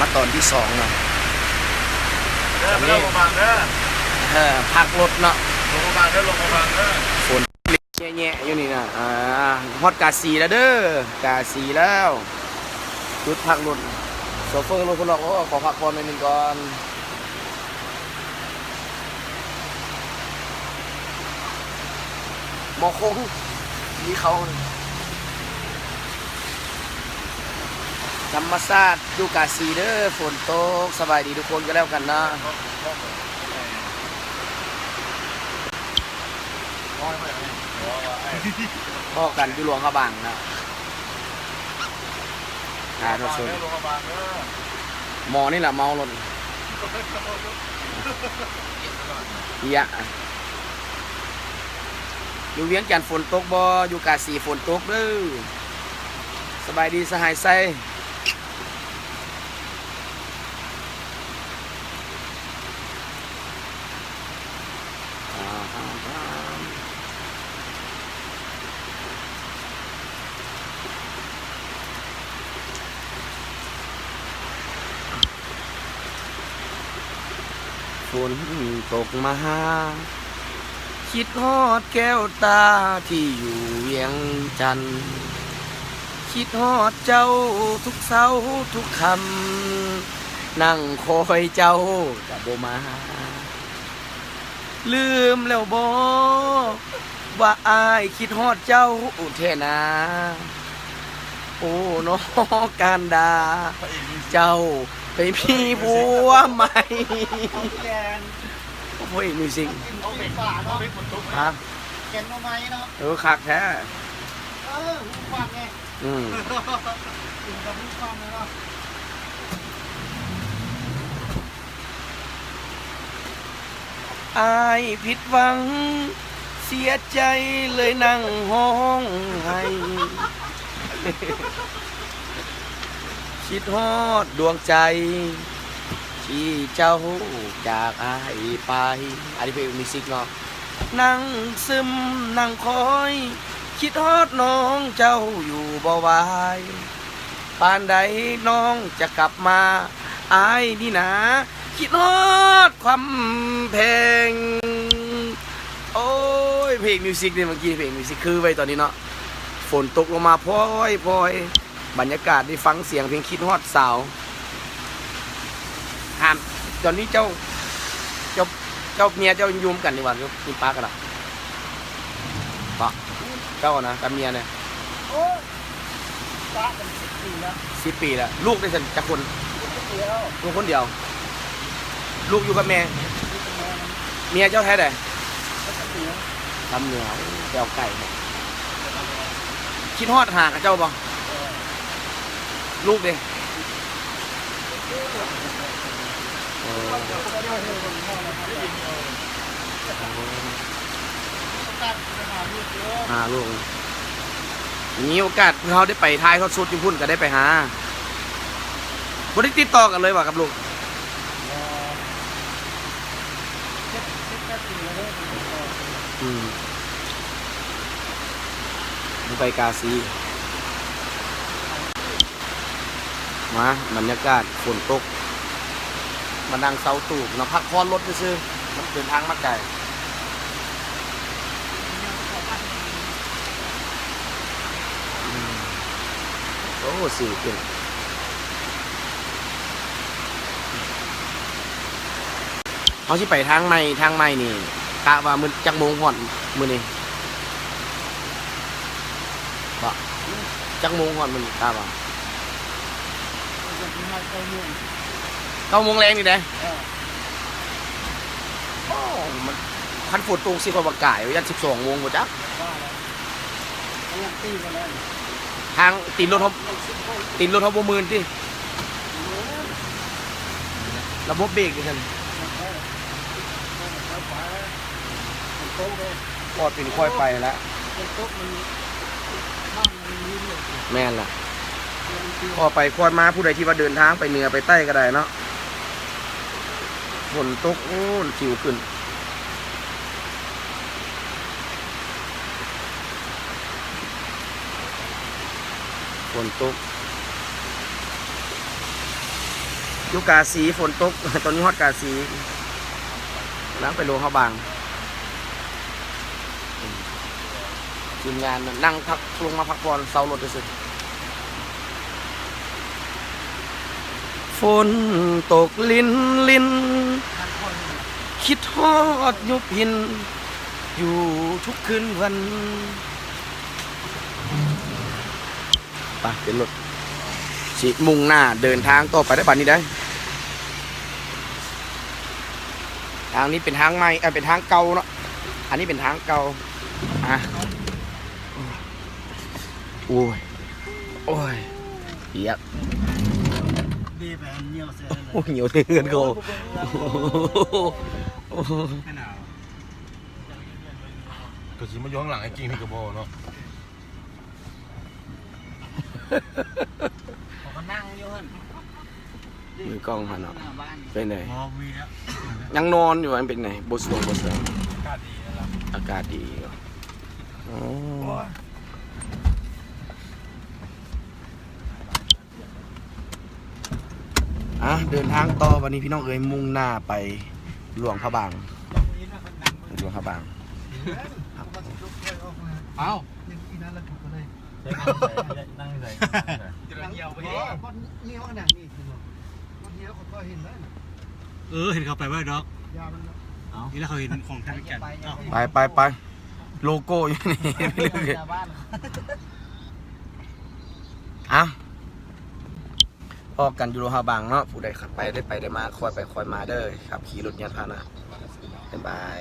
มาตอนที่สองเนาะ เด้อไม่ต้องมาบังเด้อ พักรถเนาะ ลงมาบังเด้อลงมาบังเด้อ ฝนแง่ๆอยู่นี่นะฮอดกาสีแล้วเด้อกาสีแล้วจุดพักรถโซเฟอร์รถคนบอกว่าขอพักผ่อนหน่อยหนึงก่อนหมอคงนี่เขาธรรมศาสตร์ดูกาสีเด้อฝนตกสบายดีทุกคนก็แล้วกันนะพ่อกันอยู่หลวงเขาบังนะรถชน ลงมาบังเด้อ หมอนี่แหละเมารถเยอะอยู่เวียงจันทน์ฝนตกบ่อยู่กาสีฝนตกเด้อสบายดีสหายไส้ฝนตกมาคิดฮอดแก้วตาที่อยู่เวียงจันทน์คิดฮอดเจ้าทุกเช้าทุกคำนั่งคอยเจ้ากับโบมาลืมแล้วบ่ว่าอายคิดฮอดเจ้าแท่นาโอ้น้องการดาเจ้าไปมีผัวใหม่โอ้ยมิวสิก เอาไปป่าเนาะฝนตก ฮะ เก็นมาไหมเนาะ คักแท้ หูฟังไง อืม ถึงกับหูฟังเลยเนาะ อายผิดหวังเสียใจเลยนั่งห้องไห้คิดฮอดดวงใจที่เจ้าจากอายไปอันนี้เป็นมิวสิกเนาะนั่งซึมนั่งคอยคิดฮอดน้องเจ้าอยู่บ่ไหวปานใดน้องจะกลับมาอายนี่นะคิดฮอดความเพลงโอ้ยเพลงมิวสิกเนี่ยเมื่อกี้เพลงมิวสิกคือไว้ตอนนี้เนาะฝนตกลงมาพลอยบรรยากาศได้ฟังเสียงเพลงคิดฮอดสาวห้ามตอนนี้เจ้าเมียเจ้ายุ่มกันดีกว่ากินปลากันหรอปะเจ้านะกับเมียเนี่ย โอ้ป้าเป็น10 ปีแล้ว 10 ปีแล้วลูกได้สักจักคน เดียว ลูกคนเดียว ลูกอยู่กับแม่เมียเจ้าแท้ใดทำเหนือแก้วไก่เนี่ยคิดฮอดหากับเจ้าบ่ลูกเด้หาลูกมีโอกาสเขาได้ไปท้ายเขาสุดที่พุ่นก็ได้ไปหาบ่ได้ติดต่อกันเลยว่ะกับลูกไปกาซีมาบรรยากาศฝนตกมานั่งเสาตูบมาพักพรรถซื้อมันเดินทางมาไกลโอ้สิเก่งเขาที่ไปทางไม่นี่กะว่ามือจักโมงหอนมือนี่บ่จักโมงหอนมือกะว่า9 โมงแรงนี่เด้โอ้มันคันฝนตกสิเขาประกาศยัน12 โมงหมดจักทางตีนรถเขาบ่มื่นที่ระบบเบรกดิฉันปอดเป็นค่อยไปแล้วแม่นล่ะพอไปค่อยมาผู้ใดที่ว่าเดินทางไปเหนือไปใต้ก็ได้เนาะฝนตกโอ้สิวขึ้นฝนตก อยุกาสีฝนตก ตอนนี้ฮอดกาสีนั่งไปลงเขาบางทีมงานนั่งพักลงมาพักผ่อนเซารถเลยสิฝนตกลินลินคิดฮอดยุพินอยู่ทุกคืนวันไปเป็นรถสิมุ่งหน้าเดินทางต่อไปได้ป่านนี้ได้ทางนี้เป็นทางใหม่เป็นทางเก่าเนาะอันนี้เป็นทางเก่าอ่ะโอ้ยโอ้ยเหี้ย ดีไปเหี่ยวเสียเลย โอ้ยเหี่ยวเตือนกูโอ้โห ไม่หนาว ก็สิมาย้อนหลังไอ้กิ้งพี่กระโบเนาะ ผมก็นั่งอยู่หั่น มือกล้องหันเนาะ หน้าบ้าน เป็นไง มอวีแล้ว ยังนอนอยู่อันเป็นไงบสวงบสวง อากาศดีนะครับ อากาศดีเหรออ๋ออ่ะเดินทางต่อวันนี้พี่น้องเอ๋ยมุ่งหน้าไปหลวงพระบางหลวงพระบาง เอ้า อีนั้นเราถูกกันเลย นั่งใส่ จะเหี่ยวไป ก้อนเงี้ยวขนาดนี้คุณบอกก้อนเงี้ยวเขาก็เห็นแล้ว เห็นเขาไปว่าด็อก ยาวมัน นี่แล้วเขาเห็นของทางกัน ไปโลโก้อยู่นี่ ไม่เลือกเลย บ้าน อ่ะพอกันอยู่หลวงพระบางเนาะผู้ใดขับไปได้มาคอยไปคอยมาเด้อครับขี่รถยานพาหนะบ๊ายบาย